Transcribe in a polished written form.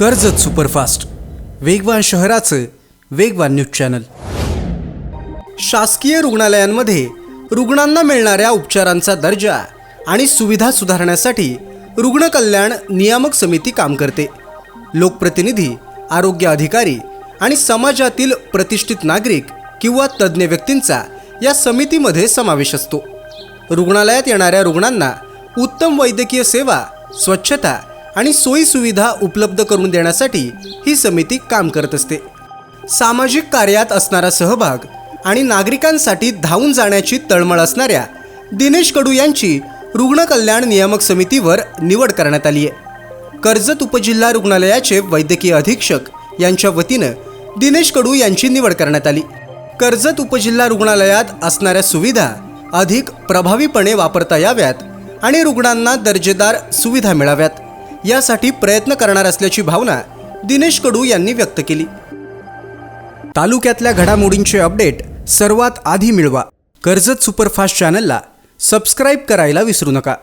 Karjat superfast, वेगवान शहराचं वेगवान न्यूज चॅनल। शासकीय रुग्णालयांमध्ये रुग्णांना मिळणाऱ्या उपचारांचा दर्जा आणि सुविधा सुधारण्यासाठी रुग्ण कल्याण नियामक समिती काम करते। लोकप्रतिनिधी, आरोग्य अधिकारी आणि समाजातील प्रतिष्ठित नागरिक किंवा तज्ज्ञ व्यक्तींचा या समितीमध्ये समावेश असतो। रुग्णालयात येणाऱ्या रुग्णांना उत्तम वैद्यकीय सेवा, स्वच्छता आणि सोयी सुविधा उपलब्ध करून देण्यासाठी ही समिती काम करत असते। सामाजिक कार्यात असणारा सहभाग आणि नागरिकांसाठी धावून जाण्याची तळमळ असणाऱ्या दिनेश कडू यांची रुग्ण कल्याण नियामक समितीवर निवड करण्यात आली आहे। कर्जत उपजिल्हा रुग्णालयाचे वैद्यकीय अधीक्षक यांच्या वतीने दिनेश कडू यांची निवड करण्यात आली। कर्जत उपजिल्हा रुग्णालयात असणाऱ्या सुविधा अधिक प्रभावीपणे वापरता याव्यात आणि रुग्णांना दर्जेदार सुविधा मिळाव्यात यासाठी प्रयत्न करणार असल्याची भावना दिनेश कडू यांनी व्यक्त केली। तालुक्यातल्या घडामोडींचे अपडेट सर्वात आधी मिळवा। कर्जत सुपरफास्ट चॅनलला सबस्क्राइब करायला विसरू नका।